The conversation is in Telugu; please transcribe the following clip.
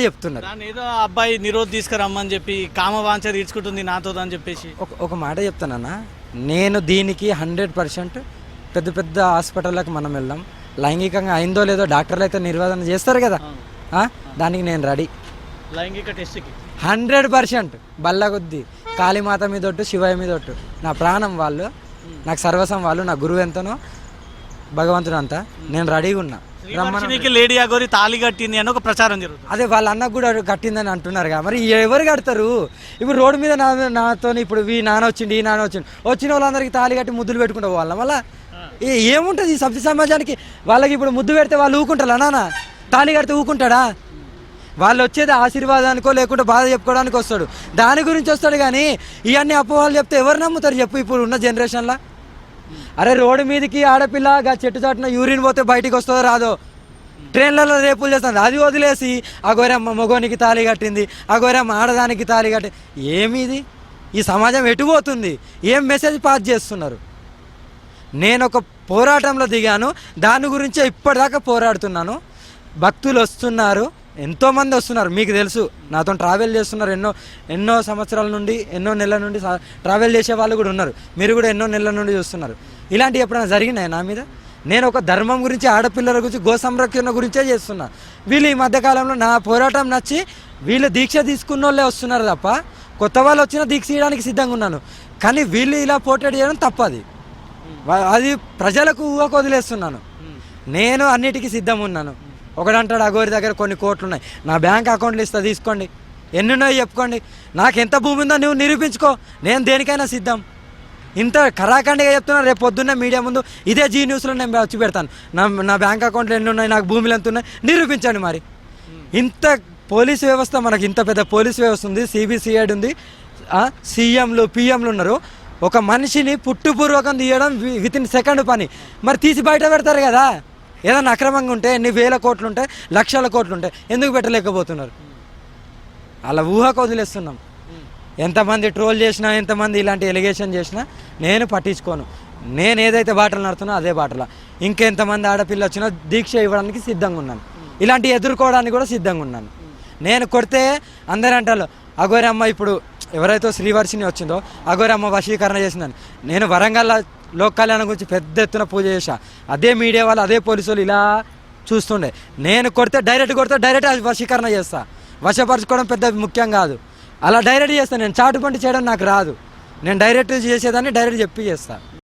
చెప్తున్నారు. ఏదో అబ్బాయి నిరోధ్ తీసుకురమ్మని చెప్పి కామవాంఛ తీర్చుకుంటుంది నాతో అని చెప్పేసి ఒక మాట చెప్తానన్నా, నేను దీనికి 100% పెద్ద పెద్ద హాస్పిటళ్ళకి మనం వెళ్దాం, లైంగికంగా అయిందో లేదో డాక్టర్లు అయితే నిర్వాదన చేస్తారు కదా, దానికి నేను రెడీ. లైంగిక టెస్ట్కి 100% బల్ల కొద్ది కాళీమాత మీద ఒట్టు, శివయ్య మీద ఒట్టు, నా ప్రాణం వాళ్ళు, నాకు సర్వసం వాళ్ళు, నా గురువు ఎంతనో భగవంతుడు అంతా, నేను రెడీగా ఉన్నా. లేడీ అగోరి తాళి కట్టింది అని ఒక ప్రచారం జరుగుతుంది. అదే వాళ్ళ అన్నకు కూడా కట్టిందని అంటున్నారు కదా, మరి ఎవరు కడతారు? ఇప్పుడు రోడ్డు మీద నాతో ఇప్పుడు ఈ నాన్న వచ్చింది, ఈ నాన్న వచ్చిన వాళ్ళందరికీ తాళి కట్టి ముద్దులు పెట్టుకుంటూ పోవాలా? మళ్ళీ ఏముంటుంది ఈ సభ్య సమాజానికి? వాళ్ళకి ఇప్పుడు ముద్దు పెడితే వాళ్ళు ఊకుంటారా? నాన్న తాళి కడితే ఊకుంటాడా? వాళ్ళు వచ్చేది ఆశీర్వాదానికో లేకుంటే బాధ చెప్పుకోవడానికి వస్తాడు, దాని గురించి వస్తాడు. కానీ ఇవన్నీ అపోహలు చెప్తే ఎవరు నమ్ముతారు చెప్పు ఇప్పుడు ఉన్న జనరేషన్లో? అరే రోడ్డు మీదకి ఆడపిల్ల చెట్టు చాటున యూరిన్ పోతే బయటికి వస్తుందో రాదో, ట్రైన్లలో రేపులు చేస్తుంది, అది వదిలేసి అగోరమ్మ మగోనికి తాళి కట్టింది, అగోరమ్మ ఆడదానికి తాళి కట్టి, ఏమిది? ఈ సమాజం ఎటుపోతుంది? ఏం మెసేజ్ పాస్ చేస్తున్నారు? నేను ఒక పోరాటంలో దిగాను, దాని గురించే ఇప్పటిదాకా పోరాడుతున్నాను. భక్తులు వస్తున్నారు, ఎంతోమంది వస్తున్నారు, మీకు తెలుసు, నాతో ట్రావెల్ చేస్తున్నారు, ఎన్నో సంవత్సరాల నుండి, ఎన్నో నెలల నుండి ట్రావెల్ చేసే వాళ్ళు కూడా ఉన్నారు, మీరు కూడా ఎన్నో నెలల నుండి చూస్తున్నారు. ఇలాంటివి ఎప్పుడైనా జరిగినాయి నా మీద? నేను ఒక ధర్మం గురించి, ఆడపిల్లల గురించి, గో సంరక్షణ గురించే చేస్తున్నా. వీళ్ళు ఈ మధ్యకాలంలో నా పోరాటం నచ్చి వీళ్ళు దీక్ష తీసుకున్న వాళ్ళే వస్తున్నారు తప్ప, కొత్త వాళ్ళు వచ్చినా దీక్ష చేయడానికి సిద్ధంగా ఉన్నాను. కానీ వీళ్ళు ఇలా పోర్ట్రేట్ చేయడం తప్పది, అది ప్రజలకు ఊహకు వదిలేస్తున్నాను. నేను అన్నిటికీ సిద్ధం ఉన్నాను. ఒకడంటాడు అగోరి దగ్గర కొన్ని కోట్లు ఉన్నాయి, నా బ్యాంక్ అకౌంట్లు ఇస్తా తీసుకోండి, ఎన్నున్నాయో చెప్పుకోండి, నాకు ఎంత భూమి ఉందో నువ్వు నిరూపించుకో, నేను దేనికైనా సిద్ధం. ఇంత కరాఖండిగా చెప్తున్నా, రేపు పొద్దున్నే మీడియా ముందు ఇదే జీ న్యూస్లో నేను వచ్చి పెడతాను, నా బ్యాంక్ అకౌంట్లు ఎన్ని ఉన్నాయి, నాకు భూములు ఎంత ఉన్నాయి, నిరూపించండి. మరి ఇంత పోలీసు వ్యవస్థ, మనకి ఇంత పెద్ద పోలీసు వ్యవస్థ ఉంది, సిబిసిఐడి ఉంది, సీఎంలు పిఎంలు ఉన్నారు. ఒక మనిషిని పుట్టుపూర్వకం తీయడం వితిన్ సెకండ్ పని. మరి తీసి బయట పెడతారు కదా, ఏదైనా అక్రమంగా ఉంటే, ఎన్ని వేల కోట్లు ఉంటాయి, లక్షల కోట్లు ఉంటాయి, ఎందుకు పెట్టలేకపోతున్నారు? అలా ఊహకు వదిలేస్తున్నాం. ఎంతమంది ట్రోల్ చేసినా, ఎంతమంది ఇలాంటి ఎలిగేషన్ చేసినా నేను పట్టించుకోను. నేను ఏదైతే బాటలు నడుతున్నా అదే బాటల. ఇంకెంతమంది ఆడపిల్ల వచ్చినా దీక్ష ఇవ్వడానికి సిద్ధంగా ఉన్నాను, ఇలాంటి ఎదుర్కోవడానికి కూడా సిద్ధంగా ఉన్నాను. నేను కొడితే అందరూ అంటారు అగోరమ్మ, ఇప్పుడు ఎవరైతే శ్రీవర్షిని వచ్చిందో అగోరమ్మ వశీకరణ చేసిందని. నేను వరంగల్ లోక్ కళ్యాణం గురించి పెద్ద ఎత్తున పూజ చేశా, అదే మీడియా వాళ్ళు, అదే పోలీసు వాళ్ళు ఇలా చూస్తుండే. నేను డైరెక్ట్ వశీకరణ చేస్తా. వశపరచుకోవడం పెద్ద ముఖ్యం కాదు, అలా డైరెక్ట్ చేస్తాను. నేను చాటుపంటి చేయడం నాకు రాదు, నేను డైరెక్ట్ చేసేదాన్ని డైరెక్ట్ చెప్పి చేస్తాను.